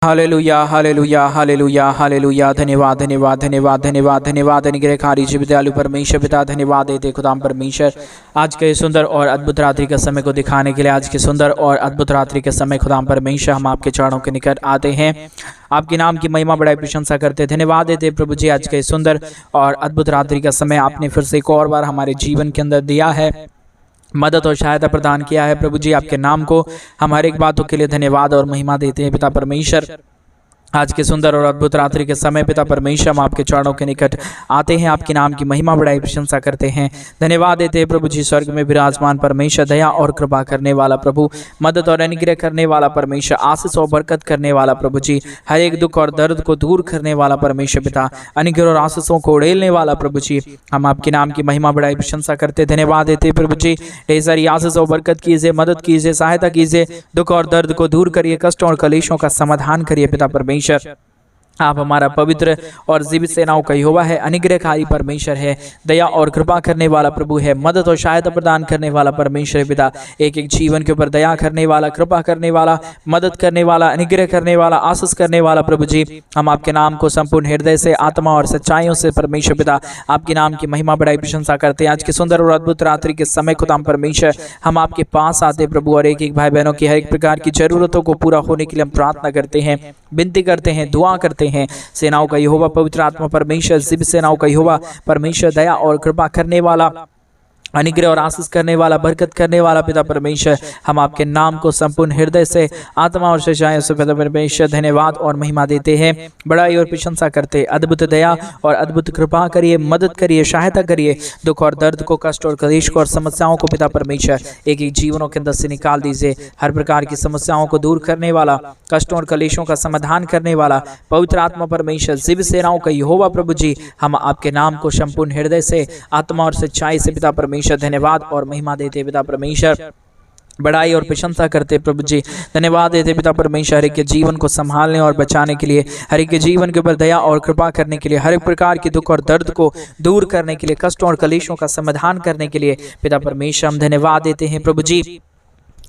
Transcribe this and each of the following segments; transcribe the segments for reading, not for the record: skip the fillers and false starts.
Hallelujah hallelujah hallelujah hallelujah. धन्यवाद धन्यवाद धन्यवाद धन्यवाद धन्यवाद। अनुग्रहकारी विद्यालु परमेश्वर पिता धन्यवाद देते खुदाम परमेश्वर आज के सुंदर और अद्भुत रात्रि के समय को दिखाने के लिए। आज के सुंदर और अद्भुत रात्रि के समय खुदाम परमेश्वर हम आपके चरणों के निकट आते हैं, आपके नाम की महिमा बड़ाई प्रशंसा करते धन्यवाद देते प्रभु जी। आज के सुंदर और अद्भुत रात्रि का समय आपने फिर से एक और बार हमारे जीवन के अंदर दिया है, मदद और सहायता प्रदान किया है प्रभु जी। आपके नाम को हम हर एक बातों के लिए धन्यवाद और महिमा देते हैं पिता परमेश्वर। आज के सुंदर और अद्भुत रात्रि के समय पिता परमेश्वर हम आपके चरणों के निकट आते हैं, आपके नाम की महिमा बड़ाई प्रशंसा करते हैं, धन्यवाद देते हैं प्रभु जी। स्वर्ग में विराजमान परमेश्वर, दया और कृपा करने वाला प्रभु, मदद और अनुग्रह करने वाला परमेश्वर, आशीष और बरकत करने वाला प्रभु जी, हर एक दुख और दर्द को दूर करने वाला परमेश्वर पिता, अनुग्रह और आशीषों को उड़ेलने वाला प्रभु जी, हम आपके नाम की महिमा बड़ाई प्रशंसा करते धन्यवाद देते प्रभु जी। ढेर सारी आशीष और बरकत कीजिए, मदद कीजिए, सहायता कीजिए, दुख और दर्द को दूर करिए, कष्टों और कलेशों का समाधान करिए पिता परमेश्वर। आप हमारा पवित्र और जीवित सेनाओं का यहोवा है, अनुग्रहकारी परमेश्वर है, दया और कृपा करने वाला प्रभु है, मदद और सहायता प्रदान करने वाला परमेश्वर पिता, एक एक जीवन के ऊपर दया करने वाला, कृपा करने वाला, मदद करने वाला, अनुग्रह करने वाला, आशीष करने वाला प्रभु जी। हम आपके नाम को संपूर्ण हृदय से, आत्मा और सच्चाइयों से परमेश्वर पिता आपके नाम की महिमा बड़ाई प्रशंसा करते हैं। आज के सुंदर और अद्भुत रात्रि के समय खुदाम परमेश्वर हम आपके पास आते प्रभु, और एक एक भाई बहनों की हर एक प्रकार की जरूरतों को पूरा होने के लिए हम प्रार्थना करते हैं, विनती करते हैं, दुआ करते हैं। सेनाओं का यहोवा पवित्र आत्मा परमेश्वर, जीवित सेनाओं का यहोवा परमेश्वर, दया और कृपा करने वाला, अनुग्रह और आशीष करने वाला, बरकत करने वाला पिता परमेश्वर, हम आपके नाम को संपूर्ण हृदय से, आत्मा और सच्चाई से पिता परमेश्वर धन्यवाद और महिमा देते हैं, बड़ाई और प्रशंसा करते। अद्भुत दया और अद्भुत कृपा करिए, मदद करिए, सहायता करिए, दुख और दर्द को, कष्ट और कलेश को और समस्याओं को पिता परमेश्वर एक एक जीवनों के अंदर से निकाल दीजिए। हर प्रकार की समस्याओं को दूर करने वाला, कष्टों और कलेशों का समाधान करने वाला पवित्र आत्मा परमेश्वर, जीवित सेनाओं का यहोवा प्रभु जी, हम आपके नाम को संपूर्ण हृदय से, आत्मा और सच्चाई से पिता परमेश्वर धन्यवाद और महिमा देते पिता परमेश्वर, बड़ाई और प्रशंसा करते प्रभु जी। धन्यवाद देते पिता परमेश्वर, हर एक के जीवन को संभालने और बचाने के लिए, हर एक के जीवन के ऊपर दया और कृपा करने के लिए, हर एक प्रकार के दुख और दर्द को दूर करने के लिए, कष्टों और कलेशों का समाधान करने के लिए पिता परमेश्वर हम धन्यवाद देते हैं प्रभु जी।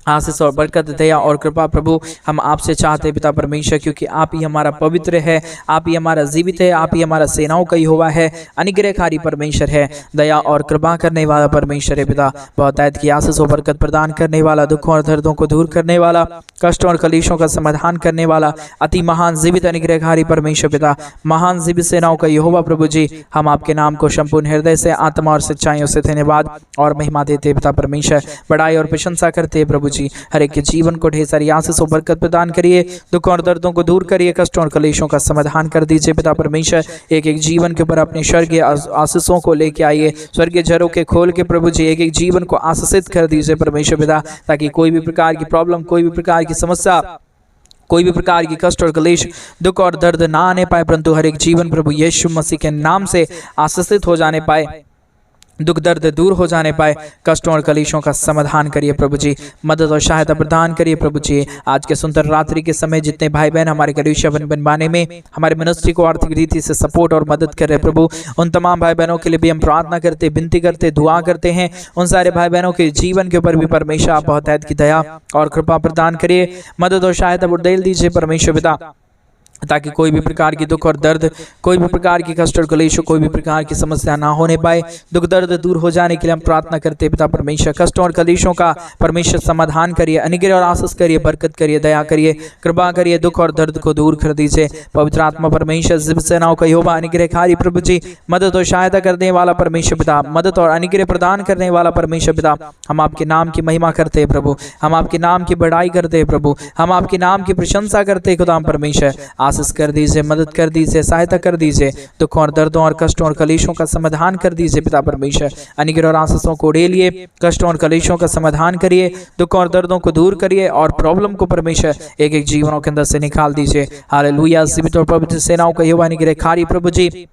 आशीष और बरकत, दया और कृपा प्रभु हम आपसे चाहते हैं पिता परमेश्वर, क्योंकि आप ही हमारा पवित्र है, आप ही हमारा जीवित है, आप ही हमारा सेनाओं का यहोवा है, अनुग्रहकारी परमेश्वर है, दया और कृपा करने वाला परमेश्वर है पिता, बहुतायत की आशीष और बरकत प्रदान करने वाला, दुखों और दर्दों को दूर करने वाला, कष्टों और कलेशों का समाधान करने वाला, अति महान जीवित अनुग्रहकारी परमेश्वर पिता, महान जीवित सेनाओं का यहोवा प्रभु जी, हम आपके नाम को संपूर्ण हृदय से, आत्मा और सच्चाइयों से धन्यवाद और महिमा देते पिता परमेश्वर, बड़ाई और प्रशंसा करते प्रभु जी। हर एक के जीवन को ढेर सारी आशीष और बरकत प्रदान करिए, दुख और दर्दों को दूर करिए, कष्टों और कलेशों का समाधान कर दीजिए पिता परमेश्वर। एक एक जीवन के ऊपर अपने स्वर्गीय आशीषों को लेके आइए, स्वर्गीय झरों के खोल के प्रभु जी एक एक जीवन को आशीषित कर दीजिए परमेश्वर पिता, ताकि कोई भी प्रकार की प्रॉब्लम, कोई भी प्रकार की समस्या, कोई भी प्रकार की कष्ट और कलेश, दुख और दर्द ना आने पाए, परंतु हर एक जीवन प्रभु यीशु मसीह के नाम से आशीषित हो जाने पाए, दुख दर्द दूर हो जाने पाए, कष्टों और कलेशों का समाधान करिए प्रभु जी, मदद और सहायता प्रदान करिए प्रभु जी। आज के सुंदर रात्रि के समय जितने भाई बहन हमारे कलीसिया बनवाने में, हमारे मिनिस्ट्री को आर्थिक रीति से सपोर्ट और मदद कर रहे प्रभु, उन तमाम भाई बहनों के लिए भी हम प्रार्थना करते, विनती करते, दुआ करते हैं। उन सारे भाई बहनों के जीवन के ऊपर भी परमेश्वर आप बहुतायत की दया और कृपा प्रदान करिए, मदद और सहायता उड़ेल दीजिए परमेश्वर पिता, ताकि कोई भी प्रकार की दुख और दर्द, कोई भी प्रकार की कष्ट और कलेश, कोई भी प्रकार की समस्या ना होने पाए, दुख दर्द दूर हो जाने के लिए हम प्रार्थना करते हैं पिता परमेश्वर। कष्टों और कलेशों का परमेश्वर समाधान करिए, अनुग्रह और आशीष करिए, बरकत करिए, दया करिए, कृपा करिए, दुख और दर्द को दूर कर दीजिए पवित्र आत्मा परमेश्वर, जीवित सेनाओं का यहोवा अनुग्रहकारी प्रभु जी, मदद और सहायता करने वाला परमेश्वर पिता, मदद और अनुग्रह प्रदान करने वाला परमेश्वर पिता, हम आपके नाम की महिमा करते हैं प्रभु, हम आपके नाम की बड़ाई करते हैं प्रभु, हम आपके नाम की प्रशंसा करते हैं खुदाम परमेश्वर। आशीष कर दीजिए, मदद कर दीजिए, सहायता कर दीजिए, दुखों और दर्दों और कष्टों और कलेशों का समाधान कर दीजिए पिता परमेश्वर। अनुग्रह और आशीषों को उड़ेलिए, कष्टों और कलेशों का समाधान करिए, दुखों और दर्दों को दूर करिए, और प्रॉब्लम को परमेश्वर एक एक जीवनों के अंदर से निकाल दीजिए। हालेलुया। जीवित और पवित्र सेनाओं का यहोवा अनुग्रहकारी प्रभु जी,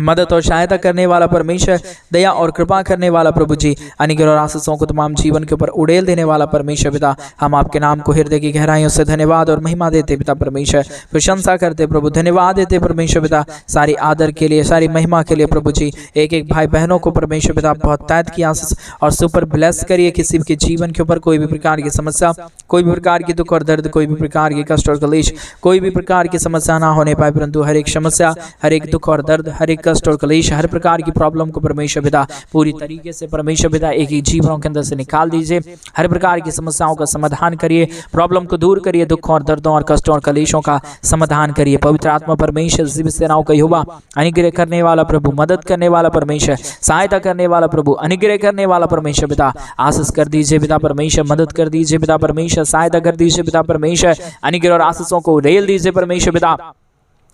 मदद और सहायता करने वाला परमेश्वर, दया और कृपा करने वाला प्रभु जी, अनुग्रह और आशीषों को तमाम जीवन के ऊपर उड़ेल देने वाला परमेश्वर पिता, हम आपके नाम को हृदय की गहराइयों से धन्यवाद और महिमा देते पिता परमेश्वर, प्रशंसा करते प्रभु, धन्यवाद देते परमेश्वर पिता, सारी आदर के लिए, सारी महिमा के लिए प्रभु जी। एक एक भाई बहनों को परमेश्वर पिता बहुत तैत की आशीष और सुपर ब्लेस करिए। किसी के जीवन के ऊपर कोई भी प्रकार की समस्या, कोई भी प्रकार की दुख और दर्द, कोई भी प्रकार की कष्ट और कलेश, कोई भी प्रकार की समस्या ना होने पाए, परंतु हर एक समस्या, हर एक दुख और दर्द, हर एक कष्ट और कलेश, हर प्रकार की प्रॉब्लम को परमेश्वर पिता पूरी तरीके से परमेश्वर पिता एक ही जीवनों के अंदर से निकाल दीजिए। हर प्रकार की समस्याओं का समाधान करिए, प्रॉब्लम को दूर करिए, दुख और दर्दों और कष्टों और कलेशों का समाधान करिए। पवित्र आत्मा परमेश्वर, जीवित सेनाओं का यहोवा, अनुग्रह करने वाला प्रभु, मदद करने वाला परमेश्वर, सहायता करने वाला प्रभु, अनुग्रह करने वाला परमेश्वर पिता, आशीष कर दीजिए पिता परमेश्वर, मदद कर दीजिए पिता परमेश्वर, सहायता कर दीजिए पिता परमेश्वर, अनुग्रह और आशीषों को उड़ेल दीजिए परमेश्वर पिता।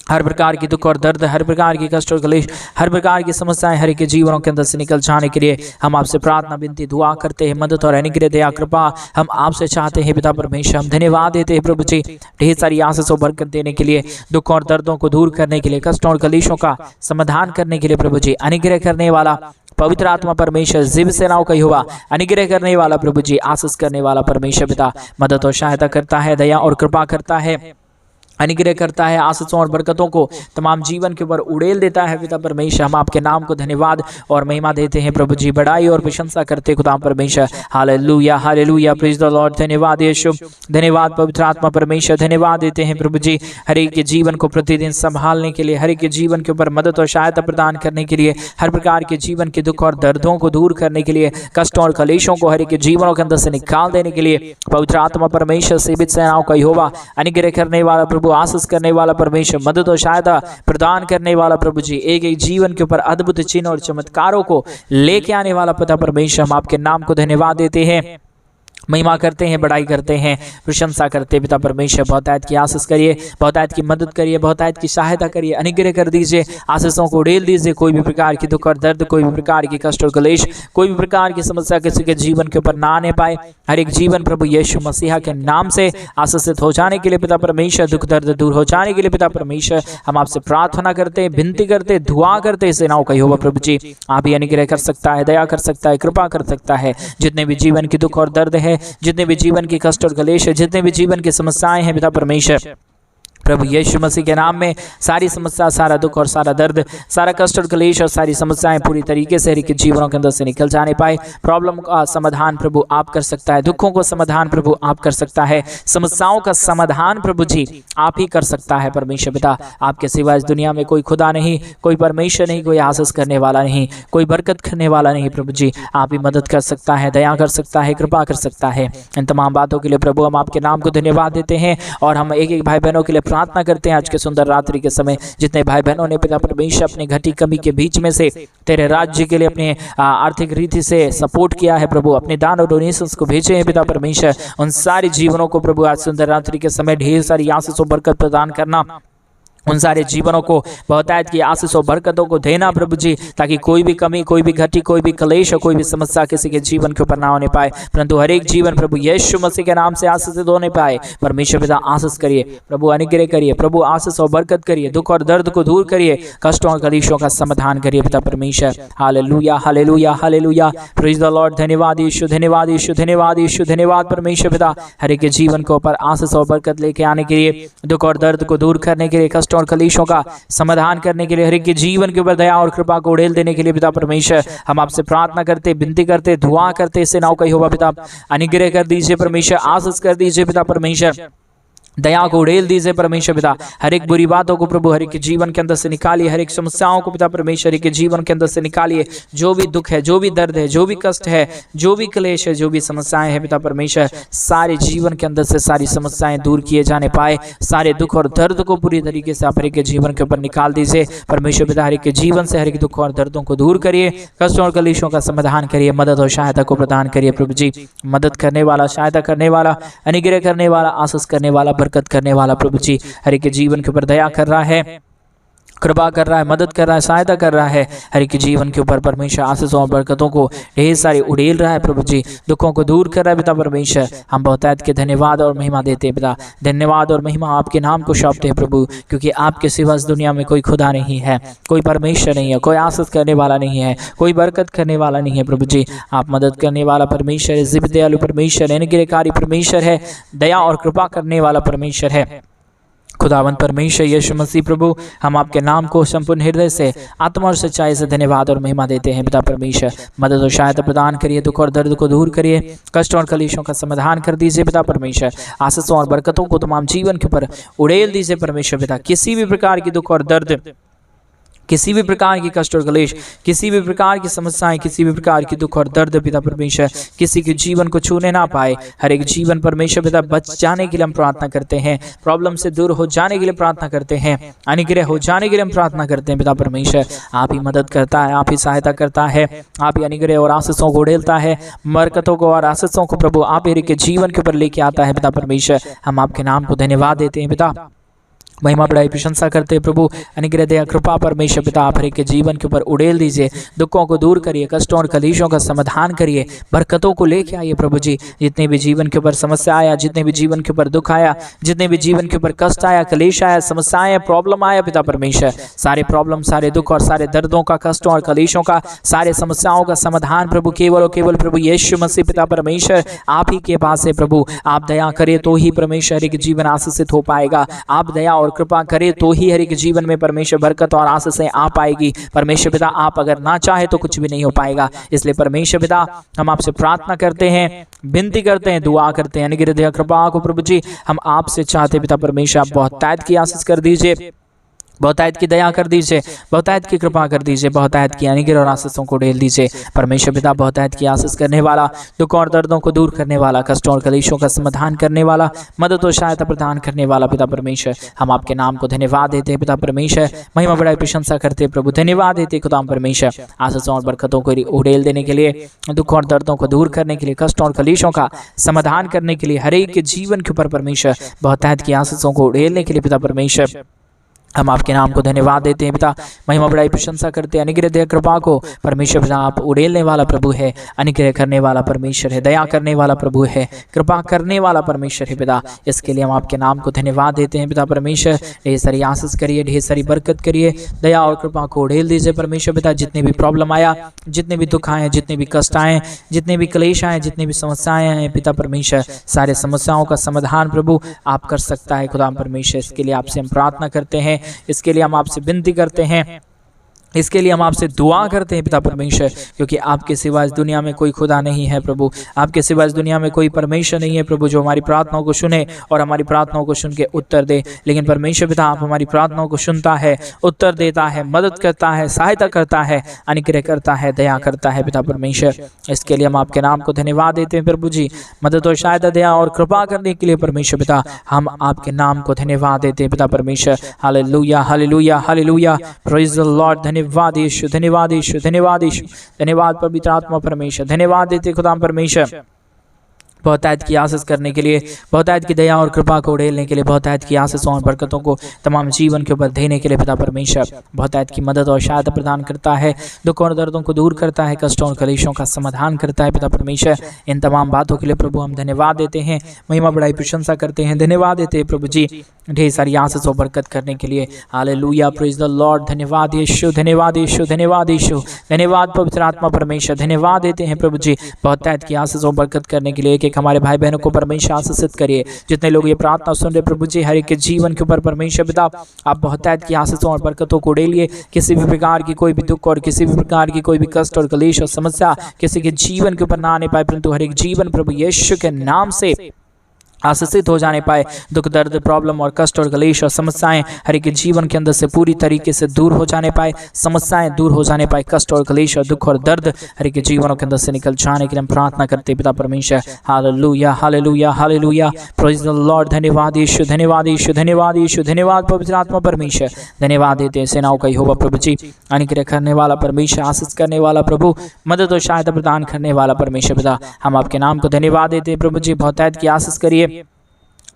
हर प्रकार की दुख और दर्द, हर प्रकार की कष्ट और क्लेश, हर प्रकार की समस्याएं हर एक के जीवनों के अंदर से निकल जाने के लिए हम आपसे प्रार्थना, विनती, दुआ करते हैं। मदद और अनुग्रह, दया, कृपा हम आपसे चाहते हैं पिता परमेश्वर। हम धन्यवाद देते हैं प्रभु जी, ढेर सारी आशीष और बरकत देने के लिए, दुख और दर्दों को दूर करने के लिए, कष्टों और कलेशों का समाधान करने के लिए प्रभु जी। अनुग्रह करने वाला पवित्र आत्मा परमेश्वर, जीवित सेनाओं का यहोवा, अनुग्रह करने वाला प्रभु जी, आशीष करने वाला परमेश्वर पिता, मदद और सहायता करता है, दया और कृपा करता है, अनुग्रह करता है, आशीषों और बरकतों को तमाम जीवन के ऊपर उड़ेल देता है पिता परमेश्वर। हम आपके नाम को धन्यवाद और महिमा देते हैं प्रभु जी, बड़ाई और प्रशंसा करते खुदा परमेश्वर। Hallelujah, hallelujah, praise the Lord. धन्यवाद यीशु, धन्यवाद पवित्र आत्मा परमेश्वर, धन्यवाद देते हैं प्रभु जी, हर एक के जीवन को प्रतिदिन संभालने के लिए, हर एक के जीवन के ऊपर मदद और सहायता प्रदान करने के लिए, हर प्रकार के जीवन के दुख और दर्दों को दूर करने के लिए, कष्टों और कलेशों को हर एक के जीवनों के अंदर से निकाल देने के लिए पवित्र आत्मा परमेश्वर, जीवित सेनाओं का यहोवा, अनुग्रह करने वाला प्रभु, आशीष करने वाला परमेश्वर, मदद और सहायता प्रदान करने वाला प्रभु जी, एक एक जीवन के ऊपर अद्भुत चिन्ह और चमत्कारों को लेके आने वाला पिता परमेश्वर, हम आपके नाम को धन्यवाद देते हैं, महिमा करते हैं, बड़ाई करते हैं, प्रशंसा करते हैं पिता परमेश्वर। बहुतायत की आशीष करिए, बहुतायत की मदद करिए, बहुतायत की सहायता करिए, अनुग्रह कर दीजिए, आशीषों को उड़ेल दीजिए। कोई भी प्रकार की दुख और दर्द, कोई भी प्रकार की कष्ट और कलेश, कोई भी प्रकार की समस्या किसी के जीवन के ऊपर ना आने पाए। हर एक जीवन प्रभु यीशु मसीहा के नाम से आशीषित हो जाने के लिए पिता परमेश्वर, दुख दर्द दूर हो जाने के लिए पिता परमेश्वर, हम आपसे प्रार्थना करते हैं, विनती करते हैं, दुआ करते हैं। सेनाओं का यहोवा प्रभु जी, आप ही अनुग्रह कर सकता है, दया कर सकता है, कृपा कर सकता है। जितने भी जीवन की दुख और दर्द है, जितने भी जीवन की कष्ट और कलेश है, जितने भी जीवन की समस्याएं हैं पिता परमेश्वर, प्रभु यीशु मसीह के नाम में सारी समस्या, सारा दुख और सारा दर्द, सारा कष्ट और कलेश और सारी समस्याएं पूरी तरीके से हर एक जीवनों के अंदर से निकल जाने पाए। प्रॉब्लम का समाधान प्रभु आप कर सकता है, दुखों को समाधान प्रभु आप कर सकता है, समस्याओं का समाधान प्रभु जी आप ही कर सकता है परमेश्वर पिता। आपके सिवा इस दुनिया में कोई खुदा नहीं, कोई परमेश्वर नहीं, कोई आशीष करने वाला नहीं, कोई बरकत करने वाला नहीं प्रभु जी। आप ही मदद कर सकता है, दया कर सकता है, कृपा कर सकता है। इन तमाम बातों के लिए प्रभु हम आपके नाम को धन्यवाद देते हैं और हम एक एक भाई बहनों के लिए प्रार्थना करते हैं। आज के सुंदर रात्रि के समय जितने भाई बहनों ने पिता परमेश्वर अपने घटी कमी के बीच में से तेरे राज्य के लिए अपने आर्थिक रीति से सपोर्ट किया है प्रभु, अपने दान और डोनेशंस को भेजे हैं पिता परमेश्वर, उन सारे जीवनों को प्रभु आज सुंदर रात्रि के समय ढेर सारी आशीष और बरकत प्रदान करना, उन सारे जीवनों को बहुतायत की आशीष और बरकतों को देना प्रभु जी, ताकि कोई भी कमी, कोई भी घटी, कोई भी क्लेश और कोई भी समस्या किसी के जीवन के ऊपर ना होने पाए, परंतु हर एक जीवन प्रभु यीशु मसीह के नाम से आशीषित होने पाए। परमेश्वर पिता आशीष करिए प्रभु, अनुग्रह करिए प्रभु, आशीष और बरकत करिए, दुख और दर्द को दूर करिए, कष्टों और कलेशों का समाधान करिए पिता परमेश्वर। Hallelujah, hallelujah, hallelujah, praise the Lord. धन्यवाद यीशु, धन्यवाद यीशु, धन्यवाद यीशु, धन्यवाद परमेश्वर पिता, हर एक जीवन के ऊपर आशीष और बरकत लेके आने के लिए, दुख और दर्द को दूर करने के लिए, कष्ट और कलेशों का समाधान करने के लिए, हर एक के जीवन के ऊपर दया और कृपा को उड़ेल देने के लिए पिता परमेश्वर हम आपसे प्रार्थना करते, विनती करते, दुआ करते। सेनाओं का यहोवा पिता अनुग्रह कर दीजिए परमेश्वर, आशीष कर दीजिए पिता परमेश्वर, दया को उड़ेल दीजिए परमेश्वर पिता। हर एक बुरी बातों को प्रभु हर एक के जीवन के अंदर से निकालिए, हर एक समस्याओं को पिता परमेश्वर के जीवन के अंदर से निकालिए। जो भी दुख है, जो भी दर्द है, जो भी कष्ट है, जो भी क्लेश है, जो भी समस्याएं हैं पिता परमेश्वर, सारे जीवन के अंदर से सारी समस्याएं दूर किए जाने पाए। सारे दुख और दर्द को पूरी तरीके से आप हर एक के जीवन के ऊपर निकाल दीजिए परमेश्वर पिता। हर एक के जीवन से हर एक दुख और दर्दों को दूर करिए, कष्टों और कलेशों का समाधान करिए, मदद और सहायता को प्रदान करिए प्रभु जी। मदद करने वाला, सहायता करने वाला, अनुग्रह करने वाला, आशीष करने वाला, बरकत करने वाला प्रभु जी, हर एक के जीवन के ऊपर दया कर रहा है, कृपा कर रहा है, मदद कर रहा है, सहायता कर रहा है। हर एक जीवन के ऊपर परमेश्वर आशीषों और बरकतों को ढेर सारी उड़ेल रहा है प्रभु जी, दुखों को दूर कर रहा है पिता परमेश्वर। हम बहुतायत के धन्यवाद और महिमा देते हैं पिता, धन्यवाद और महिमा आपके नाम को सौंपते हैं प्रभु, क्योंकि आपके सिवा इस दुनिया में कोई खुदा नहीं है, कोई परमेश्वर नहीं है, कोई आशीष करने वाला नहीं है, कोई बरकत करने वाला नहीं है प्रभु जी। आप मदद करने वाला परमेश्वर है, जिब दयालु परमेश्वर है, अनुग्रहकारी परमेश्वर है, दया और कृपा करने वाला परमेश्वर है। खुदावंत परमेश्वर यीशु मसीह प्रभु, हम आपके नाम को संपूर्ण हृदय से, आत्मा और सच्चाई से धन्यवाद और महिमा देते हैं पिता परमेश्वर। मदद और सहायता प्रदान करिए, दुख और दर्द को दूर करिए, कष्ट और कलेशों का समाधान कर दीजिए पिता परमेश्वर। आशीषों और बरकतों को तमाम जीवन के ऊपर उड़ेल दीजिए परमेश्वर पिता। किसी भी प्रकार की दुख और दर्द, किसी भी प्रकार की कष्ट और क्लेश, किसी भी प्रकार की समस्याएं, किसी भी प्रकार की दुख और दर्द पिता परमेश्वर किसी के जीवन को छूने ना पाए। हर एक जीवन परमेश्वर पिता बच जाने के लिए हम प्रार्थना करते हैं, प्रॉब्लम से दूर हो जाने के लिए प्रार्थना करते हैं, अनुग्रह हो जाने के लिए हम प्रार्थना करते हैं पिता परमेश्वर। आप ही मदद करता है, आप ही सहायता करता है, आप ही अनुग्रह और आशीषों को उड़ेलता है, बरकतों को और आशीषों को प्रभु आप ही के जीवन के ऊपर लेके आता है पिता परमेश्वर। हम आपके नाम को धन्यवाद देते हैं पिता, महिमा बड़ाई प्रशंसा करते हैं प्रभु। अनुग्रह दया कृपा परमेश्वर पिता आप हर एक के जीवन के ऊपर उड़ेल दीजिए, दुखों को दूर करिए, कष्टों और कलेशों का समाधान करिए, बरकतों को लेके आइए प्रभु जी। जितने भी जीवन के ऊपर समस्या आया, जितने भी जीवन के ऊपर दुख आया, जितने भी जीवन के ऊपर कष्ट आया, कलेश आया, समस्याएं, प्रॉब्लम आया पिता परमेश्वर, सारे प्रॉब्लम, सारे दुख और सारे दर्दों का, कष्टों और कलेशों का, सारे समस्याओं का समाधान प्रभु केवल और केवल प्रभु यीशु मसीह पिता परमेश्वर आप ही के पास है प्रभु। आप दया करिए तो ही परमेश्वर हर एक जीवन आशीषित हो पाएगा, आप दया और कृपा करे तो ही हर एक जीवन में परमेश्वर बरकत और आशीषें आ पाएगी। परमेश्वर पिता आप अगर ना चाहे तो कुछ भी नहीं हो पाएगा। इसलिए परमेश्वर पिता हम आपसे प्रार्थना करते हैं, विनती करते हैं, दुआ करते हैं, अनुग्रह दया कृपा को प्रभु जी हम आपसे चाहते पिता परमेश्वर आप बहुतायत की आशीष कर दीजिए, बहुतायत की दया कर दीजिए, बहुतायत की कृपा कर दीजिए, बहुतायत की अनुग्रह और आशीषों को ढेल दीजिए। परमेश्वर पिता बहुतायत की आशीष करने वाला, दुख और दर्दों को दूर करने वाला, कष्टों और कलेशों का समाधान करने वाला, मदद और सहायता प्रदान करने वाला पिता परमेश्वर हम आपके नाम को धन्यवाद देते हैं पिता परमेश्वर। महिमा बड़ाई प्रशंसा करते हैं प्रभु, धन्यवाद देते खुदा परमेश्वर आशीषों और बरकतों को उड़ेल देने के लिए, दुख और दर्दों को दूर करने के लिए, कष्टों और कलेशों का समाधान करने के लिए, हर एक के जीवन के ऊपर परमेश्वर बहुतायत की आशीषों को उड़ेलने के लिए पिता परमेश्वर हम आपके नाम को धन्यवाद देते हैं पिता। महिमा बड़ाई प्रशंसा करते हैं, अनुग्रह दया कृपा को परमेश्वर पिता आप उड़ेलने वाला प्रभु है, अनुग्रह करने वाला परमेश्वर है, दया करने वाला प्रभु है, कृपा करने वाला परमेश्वर है पिता। इसके लिए हम आपके नाम को धन्यवाद देते हैं पिता परमेश्वर। ढेर सारी आशीष करिए, ढेर सारी बरकत करिए, दया और कृपा को उड़ेल दीजिए परमेश्वर पिता। जितने भी प्रॉब्लम आया, जितने भी दुख आए, जितने भी कष्ट आए, जितने भी क्लेश आए, जितने भी समस्याएं आए पिता परमेश्वर, सारे समस्याओं का समाधान प्रभु आप कर सकता है खुदा परमेश्वर। इसके लिए आपसे हम प्रार्थना करते हैं, इसके लिए हम आपसे विनती करते हैं, इसके लिए हम आपसे दुआ करते हैं पिता परमेश्वर, क्योंकि आपके सिवा इस दुनिया में कोई खुदा नहीं है प्रभु, आपके सिवा इस दुनिया में कोई परमेश्वर नहीं है प्रभु जो हमारी प्रार्थनाओं को सुने और हमारी प्रार्थनाओं को सुन के उत्तर दे। लेकिन परमेश्वर पिता आप हमारी प्रार्थनाओं को सुनता है, उत्तर देता है, मदद करता है, सहायता करता है, अनुग्रह करता है, दया करता है पिता परमेश्वर। इसके लिए हम आपके नाम को धन्यवाद देते हैं प्रभु जी। मदद और सहायता, दया और कृपा करने के लिए परमेश्वर पिता हम आपके नाम को धन्यवाद देते हैं पिता परमेश्वर। Hallelujah hallelujah hallelujah, praise the Lord. धन्यवाद यीशु, धन्यवाद यीशु, धन्यवाद यीशु, धन्यवाद पवित्र आत्मा परमेश्वर, धन्यवाद देते खुदा परमेश्वर बहुतायत की आशीष करने के लिए, बहुतायत की दया और कृपा को उड़ेलने के लिए, बहुतायत की आशीषों और बरकतों को तमाम जीवन के ऊपर देने के लिए पिता परमेश्वर बहुतायत की मदद और सहायता प्रदान करता है, दुख और दर्दों को दूर करता है, कष्टों और कलेशों का समाधान करता है पिता परमेश्वर। इन तमाम बातों के लिए प्रभु हम धन्यवाद देते हैं, महिमा बड़ाई प्रशंसा करते हैं, धन्यवाद देते हैं प्रभु जी ढेर सारी आशीष और बरकत करने के लिए। Hallelujah, praise the Lord. धन्यवाद यीशु, धन्यवाद यीशु, धन्यवाद यीशु, धन्यवाद पवित्र आत्मा परमेश्वर। धन्यवाद देते हैं प्रभु जी बहुतायत की आशीष और बरकत करने के लिए। एक एक हमारे भाई बहनों को परमेश्वर आशीषित करिए। जितने लोग ये प्रार्थना सुन रहे प्रभु जी, हर एक के जीवन के ऊपर परमेश्वर पिता आप बहुतायत की आशीषों और बरकतों को उड़ेलिए। किसी भी प्रकार की कोई भी दुख और किसी भी प्रकार की कोई भी कष्ट और कलेश और समस्या किसी के जीवन के ऊपर ना आने पाए, परंतु हर एक जीवन प्रभु यीशु के नाम से आशीषित हो जाने पाए। दुख दर्द, प्रॉब्लम और कष्ट और कलेश और समस्याएं हर एक जीवन के अंदर से पूरी तरीके से दूर हो जाने पाए, समस्याएं दूर हो जाने पाए, कष्ट और कलेश और दुख और दर्द हर एक जीवनों के अंदर से निकल जाने के लिए हम प्रार्थना करते पिता परमेश्वर। Hallelujah hallelujah hallelujah, praise the Lord. धन्यवाद यीशु, धन्यवाद यीशु, धन्यवाद यीशु, धन्यवाद पवित्र आत्मा परमेश्वर। धन्यवाद देते हैं सेनाओं का यहोवा प्रभु जी, अनुग्रह करने वाला परमेश्वर, आशीष करने वाला प्रभु, मदद और सहायता प्रदान करने वाला परमेश्वर पिता। हम आपके नाम को धन्यवाद देते हैं प्रभु जी। बहुतायत की आशीष करिए,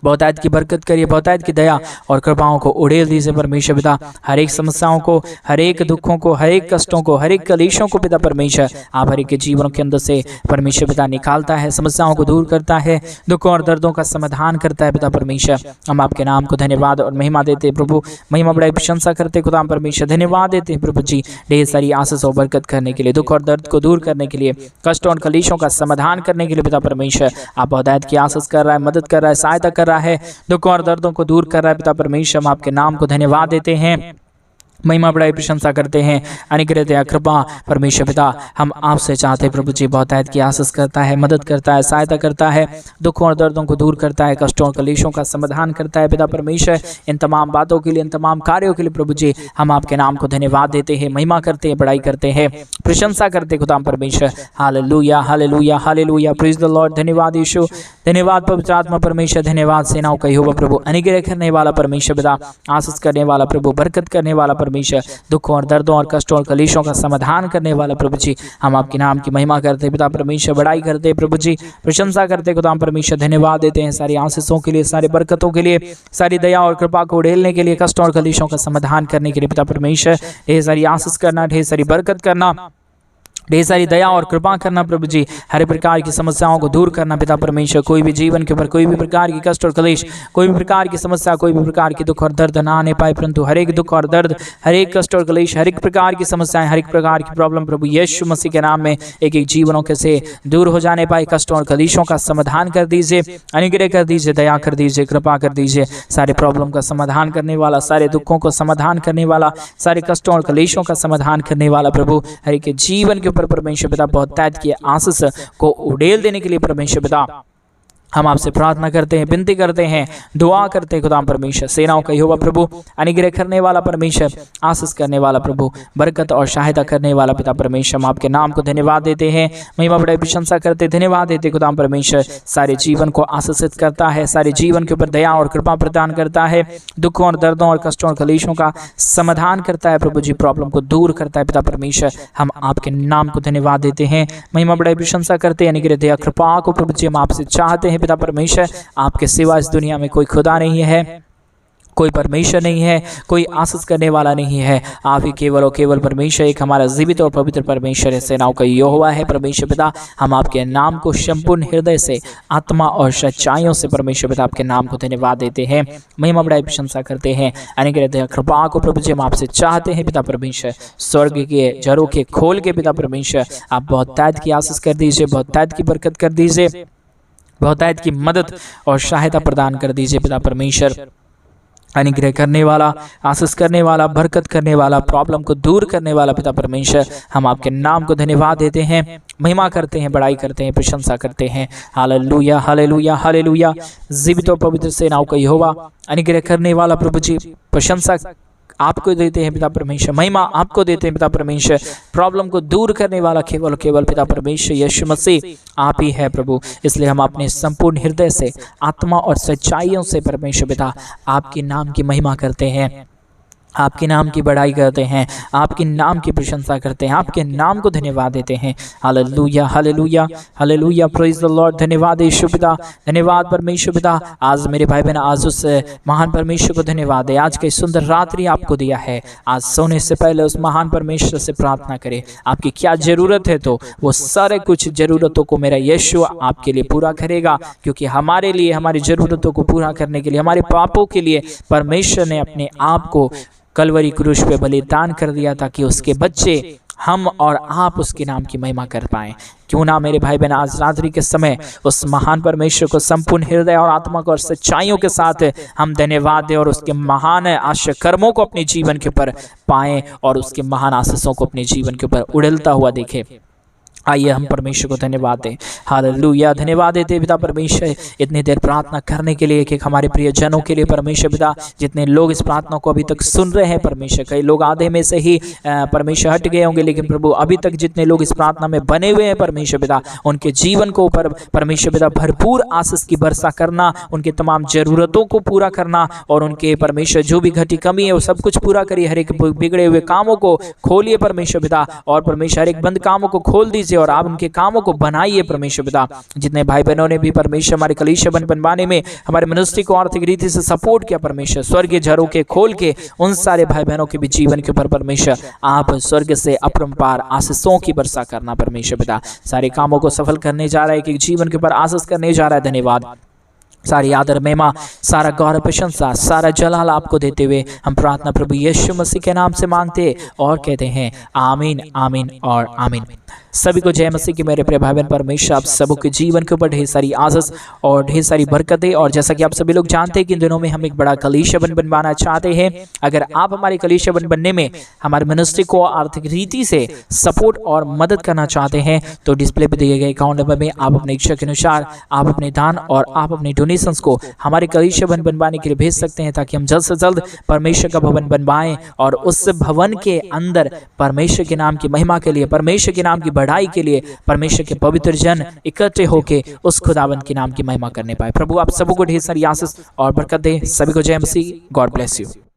बहुतायत की बरकत करिए, बहुतायत की दया और कृपाओं को उड़ेल दीजिए परमेश्वर पिता। हर एक समस्याओं को, हर एक दुखों को, हर एक कष्टों को, हर एक कलेशों को पिता परमेश्वर आप हर एक के जीवनों के अंदर से परमेश्वर पिता निकालता है, समस्याओं को दूर करता है, दुखों और दर्दों का समाधान करता है पिता परमेश्वर। हम आपके नाम को धन्यवाद और महिमा देते हैं प्रभु, महिमा बड़ाई प्रशंसा करते खुदा परमेश्वर, धन्यवाद देते हैं प्रभु जी ढेर सारी आशीष और बरकत करने के लिए, दुख और दर्द को दूर करने के लिए, कष्टों और कलेशों का समाधान करने के लिए पिता परमेश्वर आप बहुतायत की आशीष कर रहा है, मदद कर रहा है, सहायता कर रहा है, दुखों और दर्दों को दूर कर रहा है पिता परमेश्वर। हम आपके नाम को धन्यवाद देते हैं, महिमा बड़ाई प्रशंसा करते हैं। अनुग्रह दया कृपा परमेश्वर पिता हम आपसे चाहते हैं प्रभु जी, बहुतायत की आशीष करता है, मदद करता है, सहायता करता है, दुखों और दर्दों को दूर करता है, कष्टों और कलेशों का समाधान करता है पिता परमेश्वर। इन तमाम बातों के लिए, इन तमाम कार्यों के लिए प्रभु जी हम आपके नाम को धन्यवाद देते हैं, महिमा करते हैं, बड़ाई करते हैं, प्रशंसा करते खुदा परमेश्वर। Hallelujah hallelujah hallelujah, praise the Lord. धन्यवाद यीशु, धन्यवाद पवित्र आत्मा परमेश्वर, धन्यवाद सेनाओं का यहोवा प्रभु, अनुग्रह करने वाला परमेश्वर पिता, आशीष करने वाला प्रभु, बरकत करने वाला परमेश्वर, दुखों और दर्दों और कष्टों और कलेशों का समाधान करने वाला प्रभु जी हम आपके नाम की महिमा करते पिता परमेश्वर, बड़ाई करते प्रभु जी, प्रशंसा करते खुदा परमेश्वर, धन्यवाद देते हैं सारी आशीषों के लिए, सारी बरकतों के लिए, सारी दया और कृपा को उड़ेलने के लिए, कष्टों और कलेशों का समाधान करने के लिए पिता परमेश्वर। ढेर सारी आशीष करना, ढेर सारी बरकत करना, ढेर सारी दया और कृपा करना प्रभु जी, हर प्रकार की समस्याओं को दूर करना पिता परमेश्वर। कोई भी जीवन के ऊपर कोई भी प्रकार की कष्ट और कलेश, कोई भी प्रकार की समस्या, कोई भी प्रकार की दुख और दर्द ना आने पाए, परंतु हर एक दुख और दर्द, हर एक कष्ट और कलेश, हर एक प्रकार की समस्याएं, हर एक प्रकार की प्रॉब्लम प्रभु यीशु मसीह के नाम में एक एक जीवनों के से दूर हो जाने पाए, कष्टों और कलेशों का समाधान कर दीजिए, अनुग्रह कर दीजिए, दया कर दीजिए, कृपा कर दीजिए, सारे प्रॉब्लम का समाधान करने वाला, सारे दुखों को समाधान करने वाला, सारे कष्टों और कलेशों का समाधान करने वाला प्रभु हर एक के जीवन के ऊपर परमेश्वर पिता बहुतायत की आशीष को उड़ेल देने के लिए परमेश्वर पिता हम आपसे प्रार्थना करते हैं, विनती करते हैं, दुआ करते हैं खुदा परमेश्वर। सेनाओं का यहोवा प्रभु, अनुग्रह करने वाला परमेश्वर, आशीष करने वाला प्रभु, बरकत और सहायता करने वाला पिता परमेश्वर, हम आपके नाम को धन्यवाद देते हैं, महिमा बड़ाई प्रशंसा करते, धन्यवाद देते खुदा परमेश्वर। सारे जीवन को आशीषित करता है, सारे जीवन के ऊपर दया और कृपा प्रदान करता है, दुखों और दर्दों और कष्टों और कलेशों का समाधान करता है प्रभु जी, प्रॉब्लम को दूर करता है पिता परमेश्वर। हम आपके नाम को धन्यवाद देते हैं, महिमा बड़ाई प्रशंसा करते हैं, अनुग्रह दया कृपा को प्रभु जी हम आपसे चाहते हैं पिता परमेश्वर। आपके सिवा इस दुनिया में कोई खुदा नहीं है, कोई परमेश्वर नहीं है, कोई आशीष करने वाला नहीं है, आप ही केवल और केवल परमेश्वर, एक हमारा जीवित और पवित्र परमेश्वर है, सेनाओं का यहोवा है परमेश्वर पिता। हम आपके नाम को संपूर्ण हृदय से, आत्मा और सच्चाइयों से परमेश्वर पिता आपके नाम को धन्यवाद देते हैं, महिमा बड़ाई प्रशंसा करते हैं, अनुग्रह दया कृपा को प्रभु जी हम आपसे चाहते हैं पिता परमेश्वर। स्वर्ग के जरों के खोल के पिता परमेश्वर आप बहुतायत की आशीष कर दीजिए, बहुतायत की बरकत कर दीजिए, बहुतायत की मदद और सहायता प्रदान कर दीजिए पिता परमेश्वर। अनुग्रह करने वाला, आशीष करने वाला, बरकत करने वाला, प्रॉब्लम को दूर करने वाला पिता परमेश्वर, हम आपके नाम को धन्यवाद देते हैं, महिमा करते हैं, बड़ाई करते हैं, प्रशंसा करते हैं। हालेलुया हालेलुया हालेलुया, जीवित और पवित्र सेनाओं का यहोवा, अनुग्रह करने वाला प्रभु जी, प्रशंसा आपको देते हैं पिता परमेश्वर, महिमा आपको देते हैं पिता परमेश्वर। प्रॉब्लम को दूर करने वाला केवल केवल पिता परमेश्वर यीशु मसीह आप ही है प्रभु। इसलिए हम अपने संपूर्ण हृदय से, आत्मा और सच्चाइयों से परमेश्वर पिता आपके नाम की महिमा करते हैं, आपके नाम की बड़ाई करते हैं, आपके नाम की प्रशंसा करते हैं, आपके नाम को धन्यवाद देते हैं। Hallelujah hallelujah hallelujah, praise the Lord. धन्यवाद यीशु पिता, धन्यवाद परमेश्वर पिता। आज मेरे भाई बहन आज उस महान परमेश्वर को धन्यवाद है, आज की सुंदर रात्रि आपको दिया है। आज सोने से पहले उस महान परमेश्वर से प्रार्थना करें, आपकी क्या जरूरत है तो वो सारे कुछ जरूरतों को मेरा यीशु आपके लिए पूरा करेगा, क्योंकि हमारे लिए, हमारी जरूरतों को पूरा करने के लिए, हमारे पापों के लिए परमेश्वर ने अपने आप को कलवरी क्रूस पे बलिदान कर दिया, ताकि उसके बच्चे हम और आप उसके नाम की महिमा कर पाएं। क्यों ना मेरे भाई बहन आज रात्रि के समय उस महान परमेश्वर को संपूर्ण हृदय और आत्मा को और सच्चाइयों के साथ हम धन्यवाद दें और उसके महान आश्चर्य कर्मों को अपने जीवन के ऊपर पाएं और उसके महान आशीषों को अपने जीवन के ऊपर उड़लता हुआ देखें। आइए हम परमेश्वर को धन्यवाद दें। हालेलुया, धन्यवाद देते पिता परमेश्वर इतनी देर प्रार्थना करने के लिए, कि हमारे प्रिय जनों के लिए परमेश्वर पिता, जितने लोग इस प्रार्थना को अभी तक सुन रहे हैं परमेश्वर, कई लोग आधे में से ही परमेश्वर हट गए होंगे, लेकिन प्रभु अभी तक जितने लोग इस प्रार्थना में बने हुए हैं परमेश्वर पिता, उनके जीवन को ऊपर परमेश्वर पिता भरपूर आशीष की वर्षा करना, उनके तमाम जरूरतों को पूरा करना और उनके परमेश्वर जो भी घटी कमी है वो सब कुछ पूरा करिए। हर एक बिगड़े हुए कामों को खोलिए परमेश्वर पिता, और परमेश्वर हर एक बंद कामों को खोल दीजिए कीजिए और आप उनके कामों को बनाइए परमेश्वर पिता। जितने भाई बहनों ने भी परमेश्वर हमारे कलीसिया बनवाने में हमारे मिनिस्ट्री को आर्थिक रीति से सपोर्ट किया परमेश्वर, स्वर्गीय झरोखे खोल के उन सारे भाई बहनों के भी जीवन के ऊपर परमेश्वर आप स्वर्ग से अपरंपार आशीषों की वर्षा करना परमेश्वर पिता। सारे कामों को सफल करने जा रहा है, कि जीवन के ऊपर आशीष करने जा रहा है। धन्यवाद। सारी आदर महिमा, सारा गौरव प्रशंसा, सारा जलाल आपको देते हुए हम प्रार्थना प्रभु यीशु मसीह के नाम से मांगते और कहते हैं आमीन, आमीन और आमीन। सभी को जय मसीह की मेरे प्रिय भाई बहन। परमेश्वर आप सबों के जीवन के ऊपर ढेर सारी आशीष और ढेर सारी बरकतें। और जैसा कि आप सभी लोग जानते हैं कि इन दिनों में हम एक बड़ा कलीसिया बनवाना चाहते हैं। अगर आप हमारे कलीसिया बनने में हमारे मिनिस्ट्री को आर्थिक रीति से सपोर्ट और मदद करना चाहते हैं तो डिस्प्ले पर दिए गए अकाउंट नंबर में आप अपने इच्छा के अनुसार आप अपने दान और आप अपने डोनेशंस को हमारे कलीसिया बनवाने के लिए भेज सकते हैं, ताकि हम जल्द से जल्द परमेश्वर का भवन बनवाएं और उस भवन के अंदर परमेश्वर के नाम की महिमा के लिए, परमेश्वर के नाम की बढ़ाई के लिए परमेश्वर के पवित्र जन इकट्ठे होके उस खुदावंत के नाम की महिमा करने पाए। प्रभु आप सबको ढेर सारी आशीष और बरकत दे। सभी को जय मसीह। God bless you.